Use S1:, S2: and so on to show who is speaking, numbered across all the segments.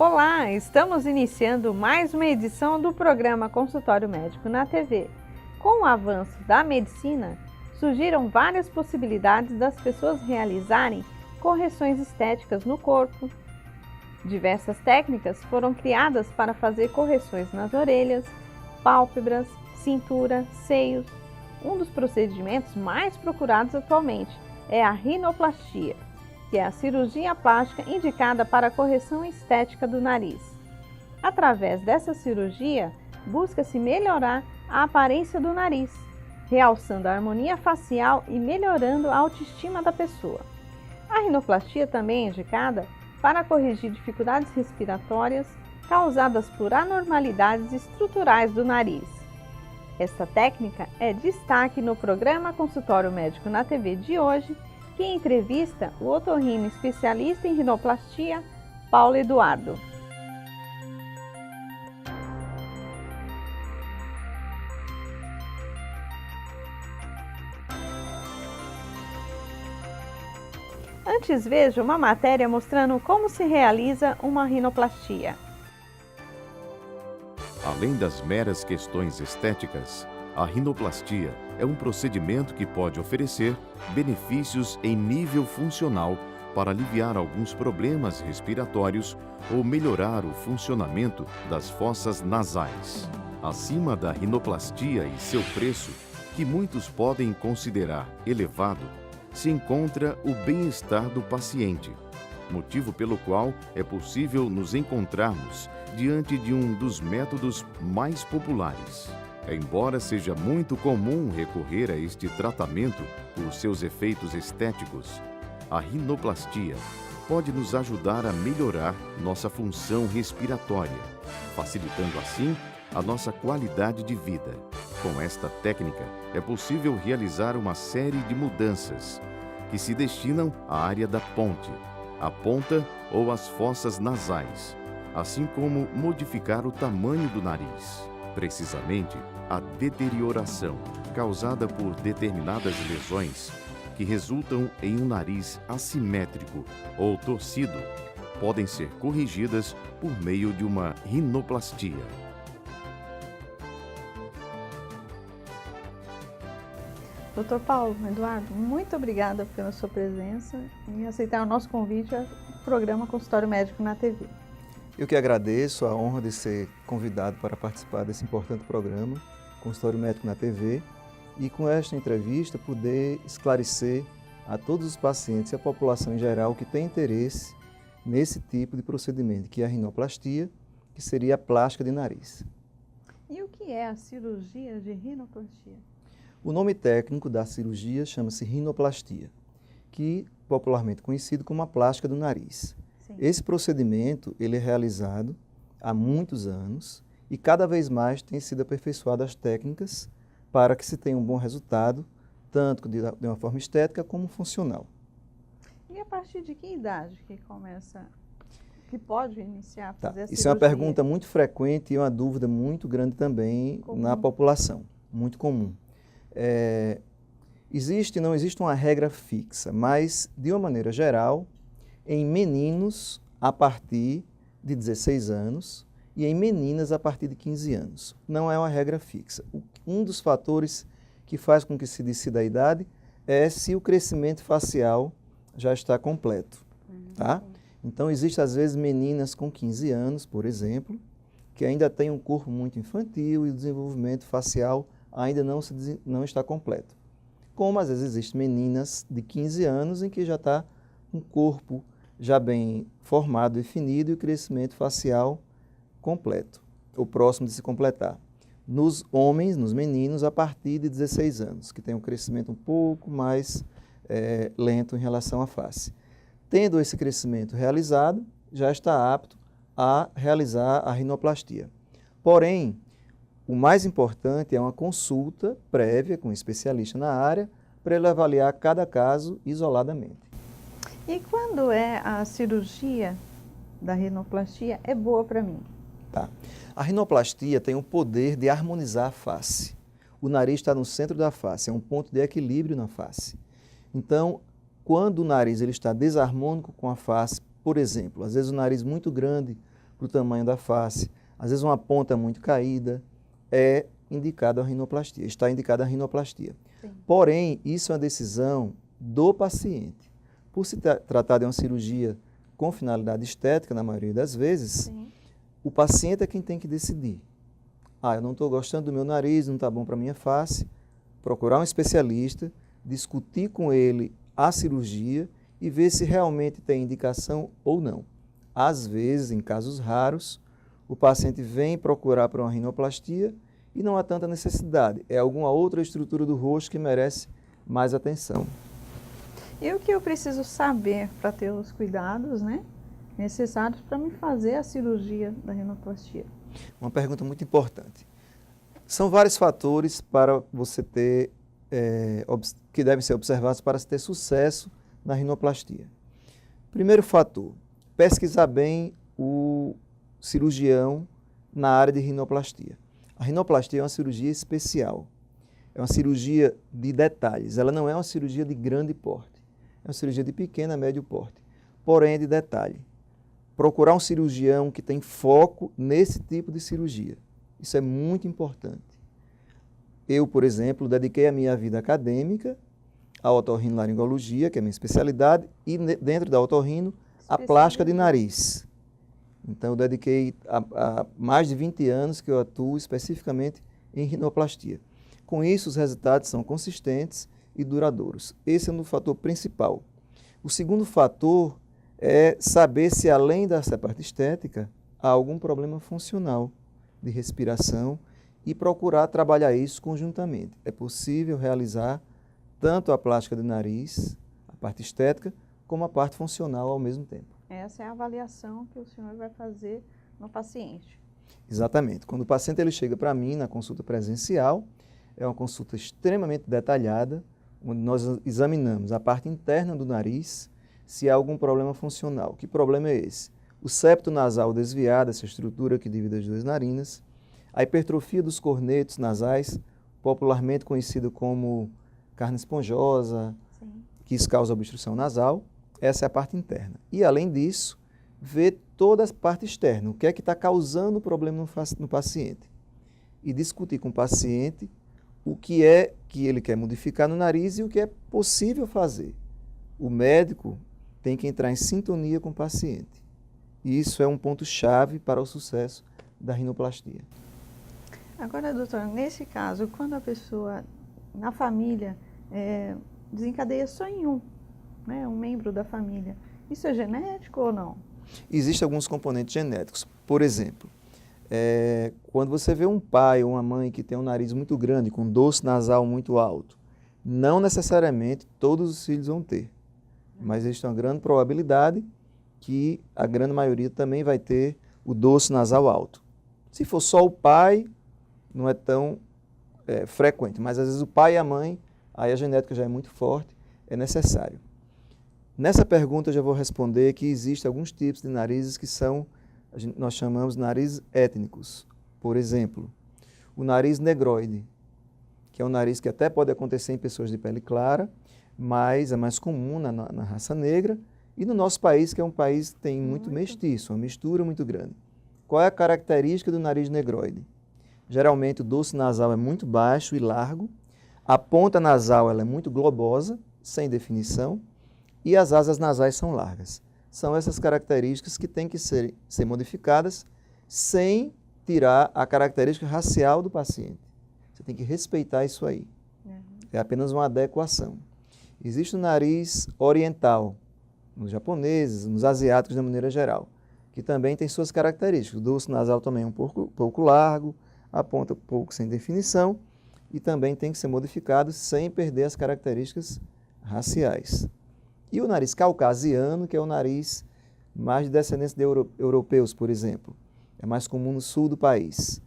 S1: Olá, estamos iniciando mais uma edição do programa Consultório Médico na TV. Com o avanço da medicina, surgiram várias possibilidades das pessoas realizarem correções estéticas no corpo. Diversas técnicas foram criadas para fazer correções nas orelhas, pálpebras, cintura, seios. Um dos procedimentos mais procurados atualmente é a rinoplastia, que é a cirurgia plástica indicada para a correção estética do nariz. Através dessa cirurgia, busca-se melhorar a aparência do nariz, realçando a harmonia facial e melhorando a autoestima da pessoa. A rinoplastia também é indicada para corrigir dificuldades respiratórias causadas por anormalidades estruturais do nariz. Esta técnica é destaque no programa Consultório Médico na TV de hoje, que entrevista o otorrino especialista em rinoplastia, Paulo Eduardo. Antes veja uma matéria mostrando como se realiza uma rinoplastia.
S2: Além das meras questões estéticas, a rinoplastia é um procedimento que pode oferecer benefícios em nível funcional para aliviar alguns problemas respiratórios ou melhorar o funcionamento das fossas nasais. Acima da rinoplastia e seu preço, que muitos podem considerar elevado, se encontra o bem-estar do paciente, motivo pelo qual é possível nos encontrarmos diante de um dos métodos mais populares. Embora seja muito comum recorrer a este tratamento por seus efeitos estéticos, a rinoplastia pode nos ajudar a melhorar nossa função respiratória, facilitando assim a nossa qualidade de vida. Com esta técnica, é possível realizar uma série de mudanças que se destinam à área da ponte, a ponta ou as fossas nasais, assim como modificar o tamanho do nariz. Precisamente, a deterioração causada por determinadas lesões que resultam em um nariz assimétrico ou torcido podem ser corrigidas por meio de uma rinoplastia.
S1: Dr. Paulo Eduardo, muito obrigada pela sua presença e aceitar o nosso convite ao programa Consultório Médico na TV.
S3: Eu que agradeço a honra de ser convidado para participar desse importante programa, Consultório Médico na TV, e com esta entrevista poder esclarecer a todos os pacientes e a população em geral que tem interesse nesse tipo de procedimento, que é a rinoplastia, que seria a plástica de nariz.
S1: E o que é a cirurgia de rinoplastia?
S3: O nome técnico da cirurgia chama-se rinoplastia, que popularmente conhecido como a plástica do nariz.
S1: Sim.
S3: Esse procedimento ele é realizado há muitos anos e cada vez mais tem sido aperfeiçoadas as técnicas para que se tenha um bom resultado, tanto de uma forma estética como funcional.
S1: E a partir de que idade que pode iniciar a fazer a cirurgia?
S3: Isso é uma pergunta muito frequente e uma dúvida muito grande também na população, muito comum. Não existe uma regra fixa, mas, de uma maneira geral, em meninos a partir de 16 anos e em meninas a partir de 15 anos. Não é uma regra fixa. Um dos fatores que faz com que se decida a idade é se o crescimento facial já está completo. Tá? Então, existem, às vezes, meninas com 15 anos, por exemplo, que ainda têm um corpo muito infantil e o desenvolvimento facial ainda não está completo. Como às vezes existem meninas de 15 anos em que já está um corpo já bem formado, definido e o crescimento facial completo, ou próximo de se completar. Nos homens, nos meninos, a partir de 16 anos, que tem um crescimento um pouco mais lento em relação à face. Tendo esse crescimento realizado, já está apto a realizar a rinoplastia. Porém, o mais importante é uma consulta prévia com um especialista na área para ele avaliar cada caso isoladamente.
S1: E quando é a cirurgia da rinoplastia é boa para mim?
S3: Tá. A rinoplastia tem o poder de harmonizar a face. O nariz está no centro da face, é um ponto de equilíbrio na face. Então, quando o nariz ele está desarmônico com a face, por exemplo, às vezes o nariz muito grande para o tamanho da face, às vezes uma ponta muito caída, é indicada a rinoplastia, está indicada a rinoplastia.
S1: Sim.
S3: Porém, isso é uma decisão do paciente. Por se tratar de uma cirurgia com finalidade estética, na maioria das vezes,
S1: Sim.
S3: o paciente é quem tem que decidir. Eu não estou gostando do meu nariz, não está bom para a minha face. Procurar um especialista, discutir com ele a cirurgia e ver se realmente tem indicação ou não. Às vezes, em casos raros, o paciente vem procurar para uma rinoplastia e não há tanta necessidade. É alguma outra estrutura do rosto que merece mais atenção.
S1: E o que eu preciso saber para ter os cuidados, né, necessários para me fazer a cirurgia da rinoplastia?
S3: Uma pergunta muito importante. São vários fatores para você ter, que devem ser observados para se ter sucesso na rinoplastia. Primeiro fator, pesquisar bem o cirurgião na área de rinoplastia. A rinoplastia é uma cirurgia especial, é uma cirurgia de detalhes, ela não é uma cirurgia de grande porte, é uma cirurgia de pequeno a médio porte, porém é de detalhe. Procurar um cirurgião que tem foco nesse tipo de cirurgia. Isso é muito importante. Eu, por exemplo, dediquei a minha vida acadêmica à otorrinolaringologia, que é a minha especialidade, e dentro da otorrino, a plástica de nariz. Então, eu dediquei a mais de 20 anos que eu atuo especificamente em rinoplastia. Com isso, os resultados são consistentes e duradouros. Esse é um fator principal. O segundo fator é saber se, além dessa parte estética, há algum problema funcional de respiração e procurar trabalhar isso conjuntamente. É possível realizar tanto a plástica de nariz, a parte estética, como a parte funcional ao mesmo tempo.
S1: Essa é a avaliação que o senhor vai fazer no paciente.
S3: Exatamente. Quando o paciente ele chega para mim na consulta presencial, é uma consulta extremamente detalhada, onde nós examinamos a parte interna do nariz, se há algum problema funcional. Que problema é esse? O septo nasal desviado, essa estrutura que divide as duas narinas, a hipertrofia dos cornetos nasais, popularmente conhecido como carne esponjosa,
S1: Sim.
S3: que isso causa obstrução nasal, essa é a parte interna. E, além disso, ver toda a parte externa, o que é que está causando o problema no paciente. E discutir com o paciente o que é que ele quer modificar no nariz e o que é possível fazer. O médico tem que entrar em sintonia com o paciente. E isso é um ponto-chave para o sucesso da rinoplastia.
S1: Agora, doutor, nesse caso, quando a pessoa, na família, desencadeia só em um membro da família, isso é genético ou não?
S3: Existem alguns componentes genéticos. Por exemplo, quando você vê um pai ou uma mãe que tem um nariz muito grande, com dorso nasal muito alto, não necessariamente todos os filhos vão ter. Mas existe uma grande probabilidade que a grande maioria também vai ter o dorso nasal alto. Se for só o pai, não é tão frequente, mas às vezes o pai e a mãe, aí a genética já é muito forte, é necessário. Nessa pergunta eu já vou responder que existem alguns tipos de narizes que nós chamamos de narizes étnicos. Por exemplo, o nariz negroide, que é um nariz que até pode acontecer em pessoas de pele clara, mas é mais comum na raça negra, e no nosso país, que é um país que tem muito mestiço, uma mistura muito grande. Qual é a característica do nariz negroide? Geralmente o dorso nasal é muito baixo e largo, a ponta nasal ela é muito globosa, sem definição, e as asas nasais são largas. São essas características que têm que ser modificadas sem tirar a característica racial do paciente. Você tem que respeitar isso aí. É apenas uma adequação. Existe o nariz oriental, nos japoneses, nos asiáticos de maneira geral, que também tem suas características. O dorso nasal também é um pouco largo, a ponta um pouco sem definição, e também tem que ser modificado sem perder as características raciais. E o nariz caucasiano, que é o nariz mais de descendência de europeus, por exemplo. É mais comum no sul do país.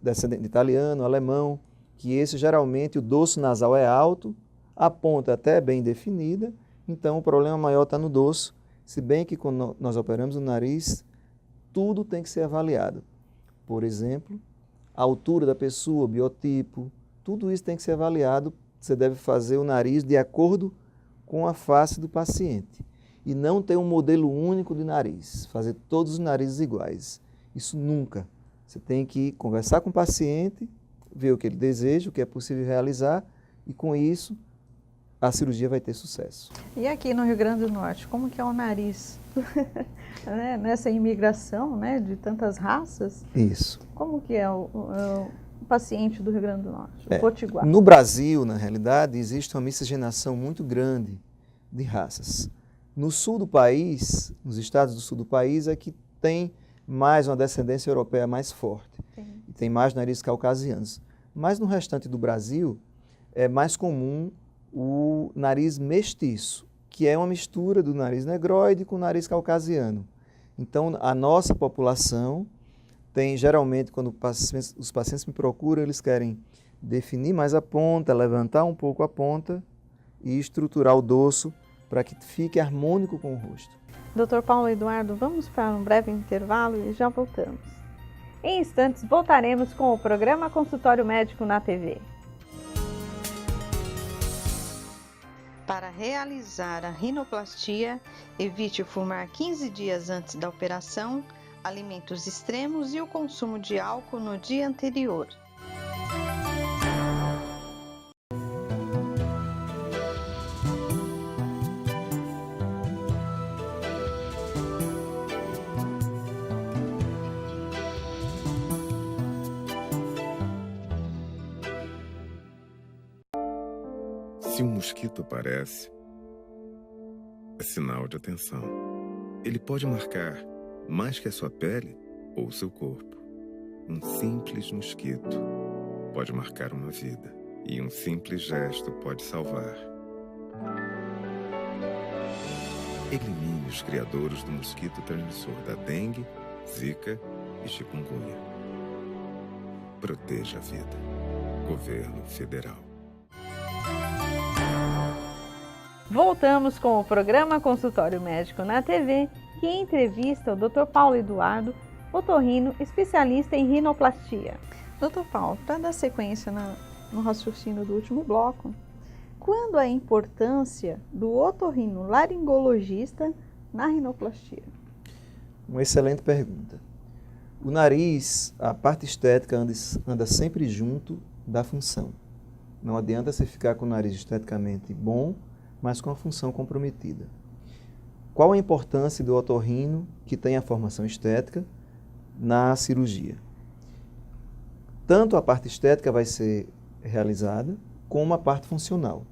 S3: Descendente de italiano, alemão, que esse geralmente o dorso nasal é alto, a ponta até é bem definida, então o problema maior está no dorso, se bem que quando nós operamos o nariz, tudo tem que ser avaliado. Por exemplo, a altura da pessoa, o biotipo, tudo isso tem que ser avaliado. Você deve fazer o nariz de acordo com a face do paciente. e não ter um modelo único de nariz, fazer todos os narizes iguais. Isso nunca. Você tem que conversar com o paciente, ver o que ele deseja, o que é possível realizar, e com isso a cirurgia vai ter sucesso.
S1: E aqui no Rio Grande do Norte, como que é o nariz? Nessa imigração, né, de tantas raças,
S3: Isso.
S1: como que é o paciente do Rio Grande do Norte, o potiguar?
S3: No Brasil, na realidade, existe uma miscigenação muito grande de raças. No sul do país, nos estados do sul do país, é que tem mais uma descendência europeia mais forte.
S1: Sim.
S3: E tem mais narizes caucasianos. Mas no restante do Brasil, é mais comum o nariz mestiço, que é uma mistura do nariz negroide com o nariz caucasiano. Então, a nossa população tem, geralmente, quando os pacientes me procuram, eles querem definir mais a ponta, levantar um pouco a ponta e estruturar o dorso para que fique harmônico com o rosto.
S1: Dr. Paulo Eduardo, vamos para um breve intervalo e já voltamos. Em instantes, voltaremos com o programa Consultório Médico na TV. Para realizar a rinoplastia, evite fumar 15 dias antes da operação, alimentos extremos e o consumo de álcool no dia anterior.
S4: Se um mosquito aparece, é sinal de atenção. Ele pode marcar mais que a sua pele ou seu corpo. Um simples mosquito pode marcar uma vida e um simples gesto pode salvar. Elimine os criadores do mosquito transmissor da dengue, zika e chikungunya. Proteja a vida. Governo Federal.
S1: Voltamos com o programa Consultório Médico na TV, que entrevista o Dr. Paulo Eduardo, otorrino, especialista em rinoplastia. Dr. Paulo, para dar sequência no raciocínio do último bloco, quando a importância do otorrinolaringologista na rinoplastia?
S3: Uma excelente pergunta. O nariz, a parte estética anda sempre junto da função. Não adianta você ficar com o nariz esteticamente bom, mas com a função comprometida. Qual a importância do otorrino que tem a formação estética na cirurgia? Tanto a parte estética vai ser realizada, como a parte funcional.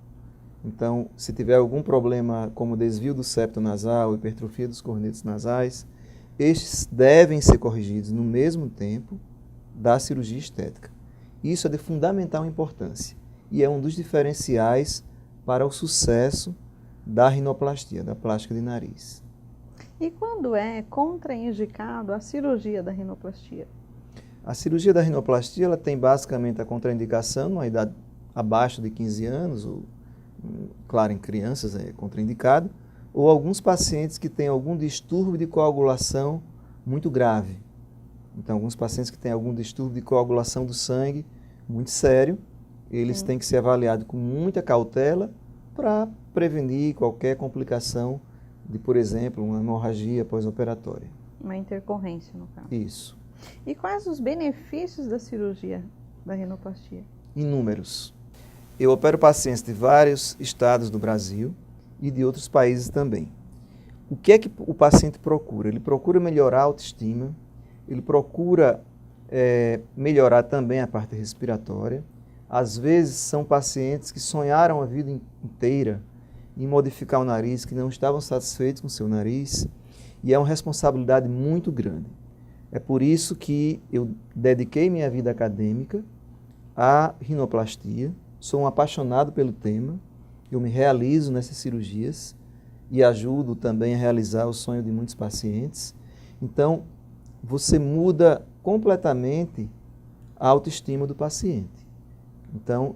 S3: Então, se tiver algum problema como desvio do septo nasal, hipertrofia dos cornetos nasais, estes devem ser corrigidos no mesmo tempo da cirurgia estética. Isso é de fundamental importância e é um dos diferenciais para o sucesso da rinoplastia, da plástica de nariz.
S1: E quando é contraindicado a cirurgia da rinoplastia?
S3: A cirurgia da rinoplastia ela tem basicamente a contraindicação numa idade abaixo de 15 anos, ou, claro, em crianças é contraindicado, ou alguns pacientes que têm algum distúrbio de coagulação muito grave. Então, alguns pacientes que têm algum distúrbio de coagulação do sangue muito sério, eles têm que ser avaliados com muita cautela para prevenir qualquer complicação de, por exemplo, uma hemorragia pós-operatória.
S1: Uma intercorrência, no caso.
S3: Isso.
S1: E quais os benefícios da cirurgia da rinoplastia?
S3: Inúmeros. Eu opero pacientes de vários estados do Brasil e de outros países também. O que é que o paciente procura? Ele procura melhorar a autoestima, ele procura melhorar também a parte respiratória. Às vezes são pacientes que sonharam a vida inteira em modificar o nariz, que não estavam satisfeitos com o seu nariz, e é uma responsabilidade muito grande. É por isso que eu dediquei minha vida acadêmica à rinoplastia, sou um apaixonado pelo tema, eu me realizo nessas cirurgias e ajudo também a realizar o sonho de muitos pacientes. Então, você muda completamente a autoestima do paciente. Então,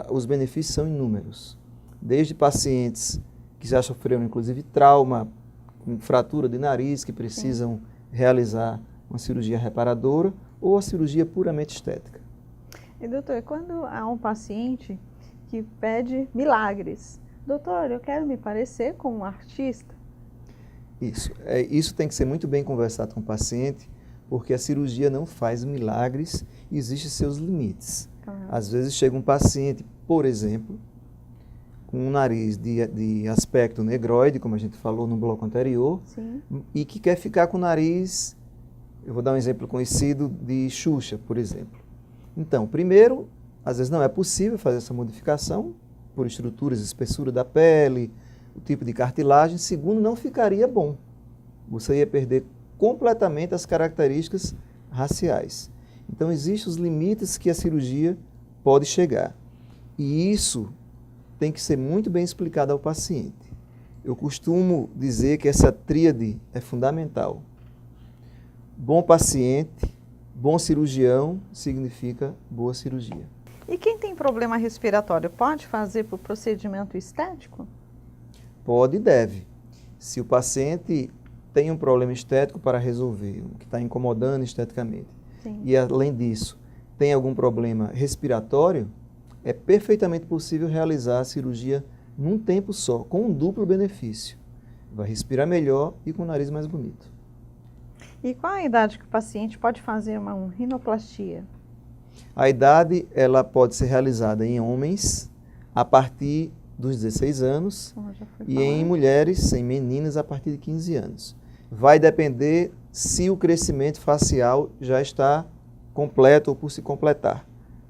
S3: os benefícios são inúmeros. Desde pacientes que já sofreram, inclusive, trauma, com fratura de nariz, que precisam realizar uma cirurgia reparadora, ou a cirurgia puramente estética.
S1: E, doutor, quando há um paciente que pede milagres, Doutor, eu quero me parecer com um artista.
S3: Isso tem que ser muito bem conversado com o paciente, porque a cirurgia não faz milagres e existem seus limites.
S1: Claro.
S3: Às vezes chega um paciente, por exemplo, com um nariz de aspecto negroide, como a gente falou no bloco anterior,
S1: Sim.
S3: e que quer ficar com o nariz, eu vou dar um exemplo conhecido de Xuxa, por exemplo. Então, primeiro, às vezes não é possível fazer essa modificação por estruturas, espessura da pele, o tipo de cartilagem. Segundo, não ficaria bom. Você ia perder completamente as características raciais. Então, existem os limites que a cirurgia pode chegar. E isso tem que ser muito bem explicado ao paciente. Eu costumo dizer que essa tríade é fundamental. Bom paciente, bom cirurgião significa boa cirurgia.
S1: E quem tem problema respiratório pode fazer por procedimento estético?
S3: Pode e deve. Se o paciente tem um problema estético para resolver, o que está incomodando esteticamente,
S1: Sim.
S3: e além disso tem algum problema respiratório, é perfeitamente possível realizar a cirurgia num tempo só, com um duplo benefício. Vai respirar melhor e com o nariz mais bonito.
S1: E qual a idade que o paciente pode fazer uma rinoplastia?
S3: A idade ela pode ser realizada em homens a partir dos 16 anos
S1: Como já foi
S3: e
S1: falado.
S3: em mulheres, em meninas, a partir de 15 anos. Vai depender se o crescimento facial já está completo ou por se completar.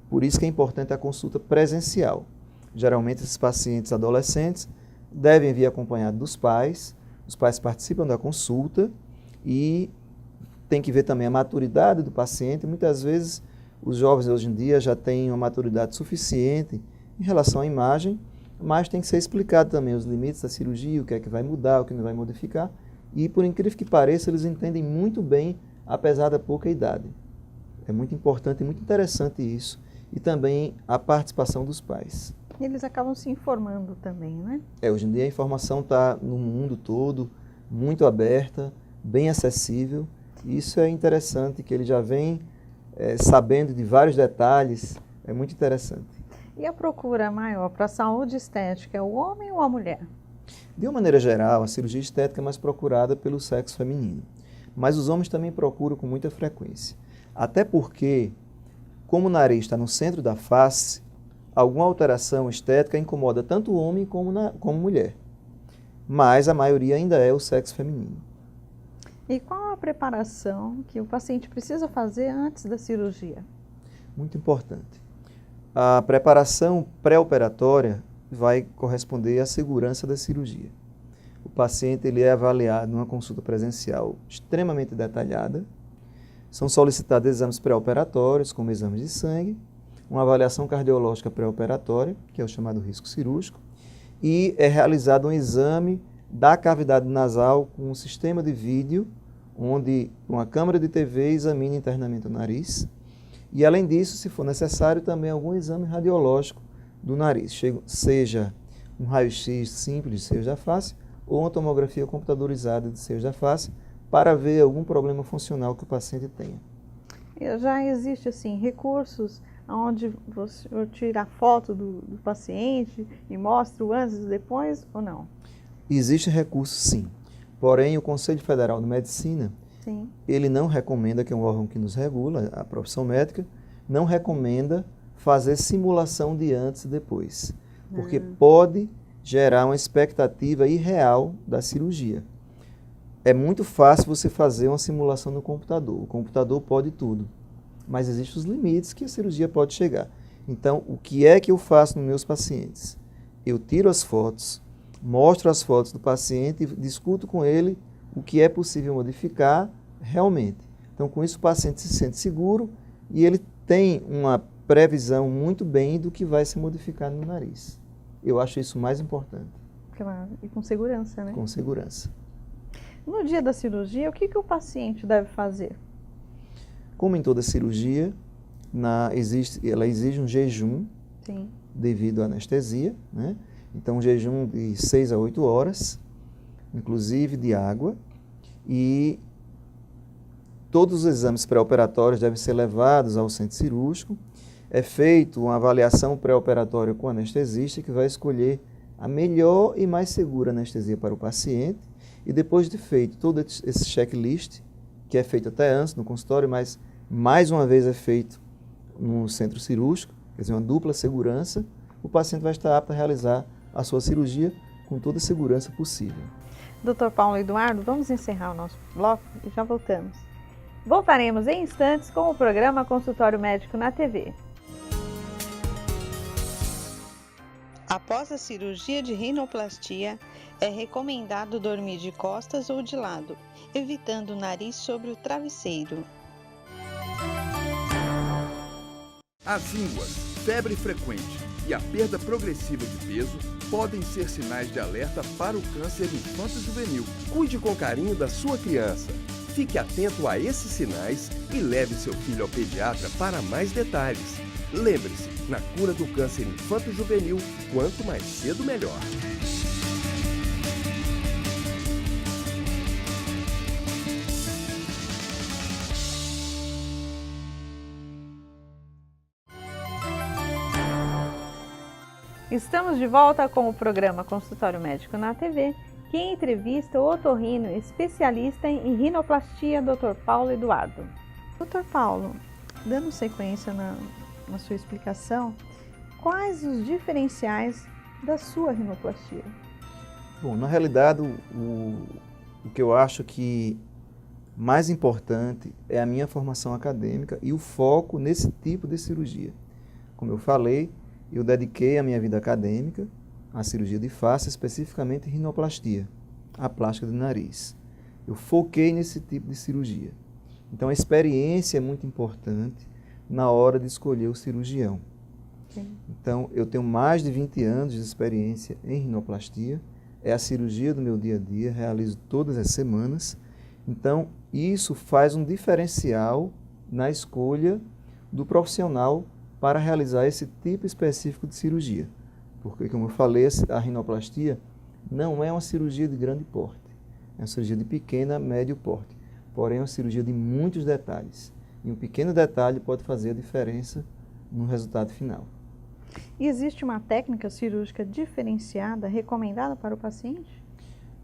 S3: Por isso que é importante a consulta presencial. Geralmente, esses pacientes adolescentes devem vir acompanhados dos pais. Os pais participam da consulta e tem que ver também a maturidade do paciente. Muitas vezes, os jovens hoje em dia já têm uma maturidade suficiente em relação à imagem, mas tem que ser explicado também os limites da cirurgia, o que é que vai mudar, o que não vai modificar. E, por incrível que pareça, eles entendem muito bem, apesar da pouca idade. É muito importante e muito interessante isso. E também a participação dos pais.
S1: Eles acabam se informando também, né?
S3: Hoje em dia a informação está no mundo todo, muito aberta, bem acessível. E isso é interessante, que ele já vem sabendo de vários detalhes. É muito interessante.
S1: E a procura maior para a saúde estética é o homem ou a mulher?
S3: De uma maneira geral, a cirurgia estética é mais procurada pelo sexo feminino. Mas os homens também procuram com muita frequência. Até porque, como o nariz está no centro da face, alguma alteração estética incomoda tanto o homem como mulher. Mas a maioria ainda é o sexo feminino.
S1: E qual a preparação que o paciente precisa fazer antes da cirurgia?
S3: Muito importante. A preparação pré-operatória vai corresponder à segurança da cirurgia. O paciente ele é avaliado numa consulta presencial extremamente detalhada. São solicitados exames pré-operatórios, como exames de sangue, uma avaliação cardiológica pré-operatória, que é o chamado risco cirúrgico, e é realizado um exame da cavidade nasal com um sistema de vídeo, onde uma câmera de TV examina internamente o nariz. E, além disso, se for necessário, também algum exame radiológico do nariz, seja um raio-x simples de seios da face ou uma tomografia computadorizada de seios da face, para ver algum problema funcional que o paciente tenha.
S1: Já existe, assim, recursos onde você tira a foto do paciente e mostra o antes e depois ou não?
S3: Existe recurso, sim. Porém, o Conselho Federal de Medicina,
S1: Sim.
S3: ele não recomenda, que é um órgão que nos regula, a profissão médica, não recomenda fazer simulação de antes e depois, porque pode gerar uma expectativa irreal da cirurgia. É muito fácil você fazer uma simulação no computador. O computador pode tudo, mas existem os limites que a cirurgia pode chegar. Então, o que é que eu faço nos meus pacientes? Eu tiro as fotos, mostro as fotos do paciente e discuto com ele o que é possível modificar realmente. Então, com isso, o paciente se sente seguro e ele tem uma previsão muito bem do que vai se modificar no nariz. Eu acho isso mais importante.
S1: Claro, e com segurança, né?
S3: Com segurança.
S1: No dia da cirurgia, o que o paciente deve fazer?
S3: Como em toda cirurgia, ela exige um jejum.
S1: Sim.
S3: Devido à anestesia, né? Então, um jejum de 6 a 8 horas, inclusive de água, e todos os exames pré-operatórios devem ser levados ao centro cirúrgico. É feita uma avaliação pré-operatória com o anestesista, que vai escolher a melhor e mais segura anestesia para o paciente. E depois de feito todo esse checklist, que é feito até antes no consultório, mas mais uma vez é feito no centro cirúrgico, quer dizer, uma dupla segurança, o paciente vai estar apto a realizar a sua cirurgia com toda a segurança possível.
S1: Dr. Paulo Eduardo, vamos encerrar o nosso bloco e já voltamos. Voltaremos em instantes com o programa Consultório Médico na TV. Após a cirurgia de rinoplastia, é recomendado dormir de costas ou de lado, evitando o nariz sobre o travesseiro.
S5: As ínguas, febre frequente e a perda progressiva de peso podem ser sinais de alerta para o câncer infanto-juvenil.
S6: Cuide com carinho da sua criança. Fique atento a esses sinais e leve seu filho ao pediatra para mais detalhes. Lembre-se, na cura do câncer infanto-juvenil, quanto mais cedo, melhor.
S1: Estamos de volta com o programa Consultório Médico na TV, que entrevista o otorrino especialista em rinoplastia, Dr. Paulo Eduardo. Dr. Paulo, dando sequência na sua explicação, quais os diferenciais da sua rinoplastia?
S3: Bom, na realidade, o que eu acho que mais importante é a minha formação acadêmica e o foco nesse tipo de cirurgia. Como eu falei, eu dediquei a minha vida acadêmica à cirurgia de face, especificamente rinoplastia, a plástica do nariz. Eu foquei nesse tipo de cirurgia. Então, a experiência é muito importante na hora de escolher o cirurgião.
S1: Sim.
S3: Então, eu tenho mais de 20 anos de experiência em rinoplastia, é a cirurgia do meu dia a dia, realizo todas as semanas. Então, isso faz um diferencial na escolha do profissional para realizar esse tipo específico de cirurgia. Porque, como eu falei, a rinoplastia não é uma cirurgia de grande porte, é uma cirurgia de pequena, médio porte, porém é uma cirurgia de muitos detalhes. E um pequeno detalhe pode fazer a diferença no resultado final.
S1: E existe uma técnica cirúrgica diferenciada, recomendada para o paciente?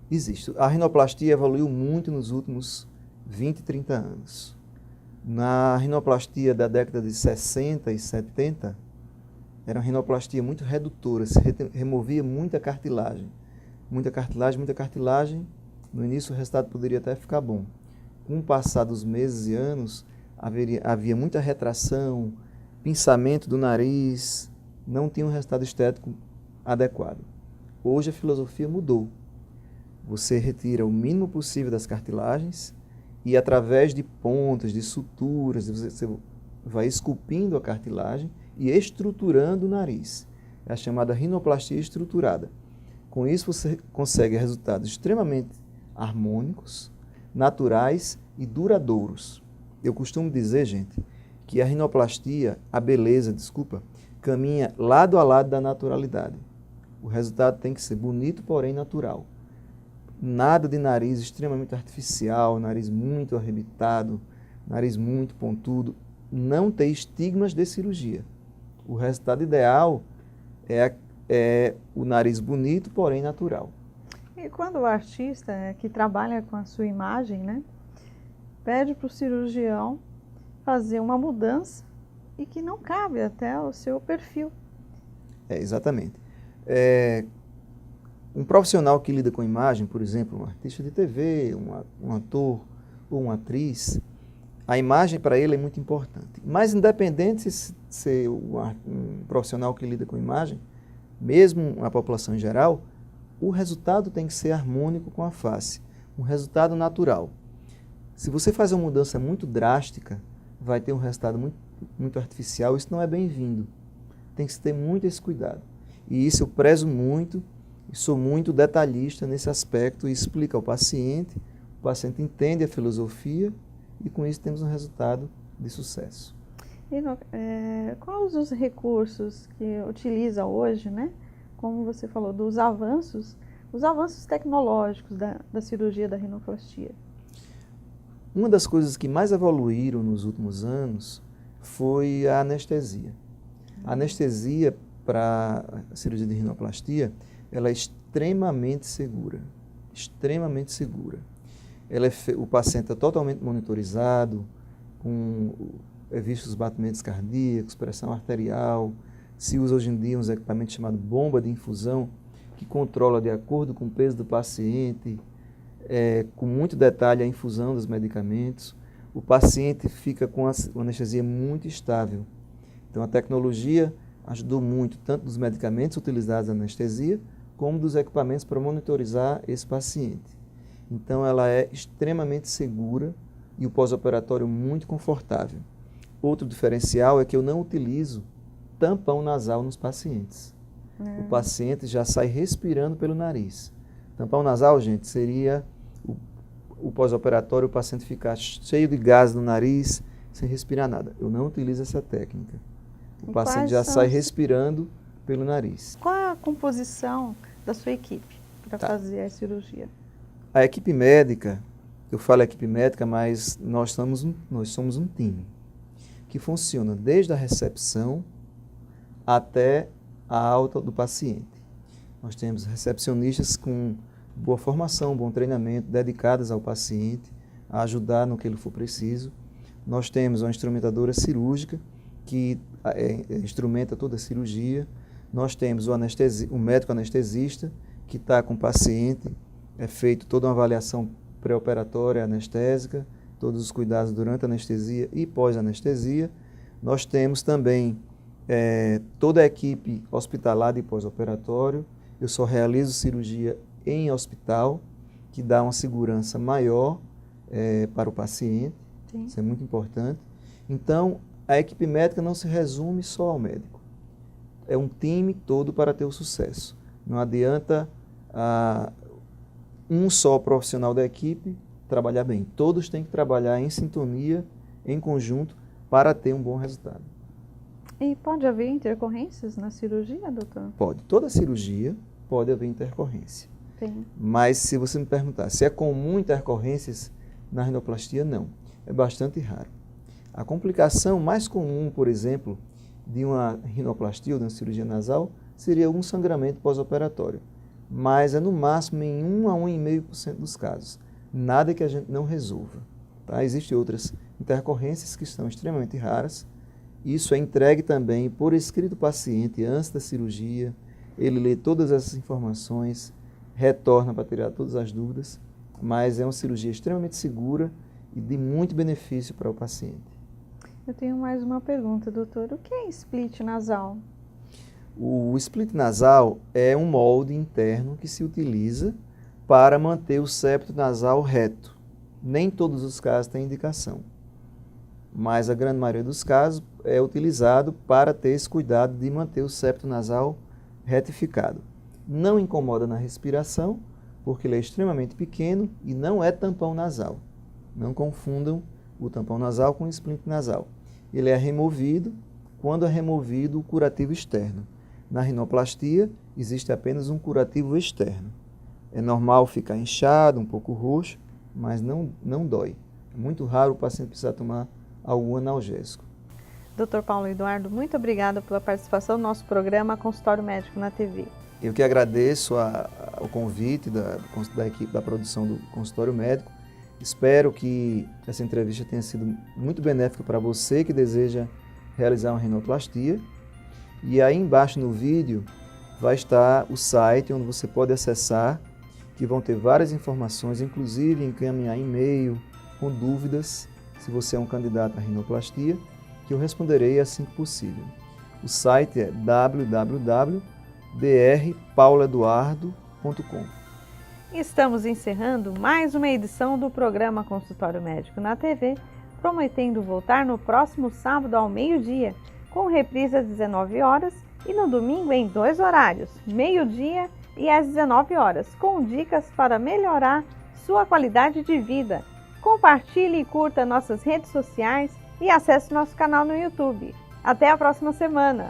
S3: Existe. A rinoplastia evoluiu muito nos últimos 20, 30 anos. Na rinoplastia da década de 60 e 70, era uma rinoplastia muito redutora, se removia muita cartilagem. Muita cartilagem, no início o resultado poderia até ficar bom. Com o passar dos meses e anos, havia muita retração, pinçamento do nariz, não tinha um resultado estético adequado. Hoje a filosofia mudou. Você retira o mínimo possível das cartilagens e através de pontas, de suturas, você vai esculpindo a cartilagem e estruturando o nariz. É a chamada rinoplastia estruturada. Com isso você consegue resultados extremamente harmônicos, naturais e duradouros. Eu costumo dizer, gente, que a rinoplastia, a beleza, caminha lado a lado da naturalidade. O resultado tem que ser bonito, porém natural. Nada de nariz extremamente artificial, nariz muito arrebitado, nariz muito pontudo. Não tem estigmas de cirurgia. O resultado ideal é o nariz bonito, porém natural.
S1: E quando o artista que trabalha com a sua imagem, né, pede para o cirurgião fazer uma mudança e que não cabe até o seu perfil.
S3: Exatamente. Um profissional que lida com imagem, por exemplo, um artista de TV, um ator ou uma atriz, a imagem para ele é muito importante. Mas independente de ser um profissional que lida com imagem, mesmo a população em geral, o resultado tem que ser harmônico com a face, um resultado natural. Se você fazer uma mudança muito drástica, vai ter um resultado muito artificial, isso não é bem-vindo. Tem que se ter muito esse cuidado. E isso eu prezo muito, e sou muito detalhista nesse aspecto e explico ao paciente, o paciente entende a filosofia e com isso temos um resultado de sucesso.
S1: E quais os recursos que utiliza hoje, né? Como você falou, os avanços tecnológicos da cirurgia da rinoplastia?
S3: Uma das coisas que mais evoluíram nos últimos anos foi a anestesia. A anestesia para a cirurgia de rinoplastia, ela é extremamente segura. Extremamente segura. O paciente é totalmente monitorizado, visto os batimentos cardíacos, pressão arterial. Se usa hoje em dia uns equipamentos chamados bomba de infusão, que controla de acordo com o peso do paciente, com muito detalhe a infusão dos medicamentos. O paciente fica com uma anestesia muito estável. Então a tecnologia ajudou muito, tanto dos medicamentos utilizados na anestesia, como dos equipamentos para monitorizar esse paciente. Então ela é extremamente segura e o pós-operatório muito confortável. Outro diferencial é que eu não utilizo tampão nasal nos pacientes. O paciente já sai respirando pelo nariz. Tampão nasal, gente, seria o pós-operatório, o paciente ficar cheio de gás no nariz, sem respirar nada. Eu não utilizo essa técnica. O paciente já sai respirando pelo nariz.
S1: Qual é a composição da sua equipe para fazer a cirurgia?
S3: A equipe médica, eu falo equipe médica, mas nós somos um time que funciona desde a recepção até a alta do paciente. Nós temos recepcionistas com boa formação, bom treinamento, dedicadas ao paciente, a ajudar no que ele for preciso. Nós temos uma instrumentadora cirúrgica que instrumenta toda a cirurgia. Nós temos o médico anestesista que está com o paciente, é feito toda uma avaliação pré-operatória anestésica, todos os cuidados durante a anestesia e pós-anestesia. Nós temos também toda a equipe hospitalar e pós-operatório. Eu só realizo cirurgia em hospital, que dá uma segurança maior para o paciente. Sim. Isso é muito importante. Então, a equipe médica não se resume só ao médico. É um time todo para ter o sucesso. Não adianta um só profissional da equipe trabalhar bem. Todos têm que trabalhar em sintonia, em conjunto, para ter um bom resultado.
S1: E pode haver intercorrências na cirurgia, doutor?
S3: Pode. Toda cirurgia pode haver intercorrência.
S1: Sim.
S3: Mas se você me perguntar se é comum intercorrências na rinoplastia, não. É bastante raro. A complicação mais comum, por exemplo, de uma rinoplastia ou de uma cirurgia nasal seria um sangramento pós-operatório. Mas é no máximo em 1 a 1,5% dos casos. Nada que a gente não resolva. Tá? Existem outras intercorrências que são extremamente raras. Isso é entregue também por escrito ao paciente antes da cirurgia. Ele lê todas essas informações, retorna para tirar todas as dúvidas, mas é uma cirurgia extremamente segura e de muito benefício para o paciente.
S1: Eu tenho mais uma pergunta, doutor. O que é split nasal?
S3: O split nasal é um molde interno que se utiliza para manter o septo nasal reto. Nem todos os casos têm indicação, mas a grande maioria dos casos é utilizado para ter esse cuidado de manter o septo nasal retificado. Não incomoda na respiração, porque ele é extremamente pequeno e não é tampão nasal. Não confundam o tampão nasal com o splint nasal. Ele é removido quando é removido o curativo externo. Na rinoplastia, existe apenas um curativo externo. É normal ficar inchado, um pouco roxo, mas não dói. É muito raro o paciente precisar tomar algum analgésico.
S1: Dr. Paulo Eduardo, muito obrigada pela participação no nosso programa Consultório Médico na TV.
S3: Eu que agradeço o convite da equipe da produção do Consultório Médico. Espero que essa entrevista tenha sido muito benéfica para você que deseja realizar uma rinoplastia. E aí embaixo no vídeo vai estar o site onde você pode acessar, que vão ter várias informações, inclusive encaminhar e-mail com dúvidas, se você é um candidato à rinoplastia, que eu responderei assim que possível. O site é www.drpauloeduardo.com.
S1: Estamos encerrando mais uma edição do programa Consultório Médico na TV, prometendo voltar no próximo sábado ao meio-dia, com reprise às 19 horas e no domingo em 2 horários, meio-dia e às 19 horas, com dicas para melhorar sua qualidade de vida. Compartilhe e curta nossas redes sociais e acesse nosso canal no YouTube. Até a próxima semana!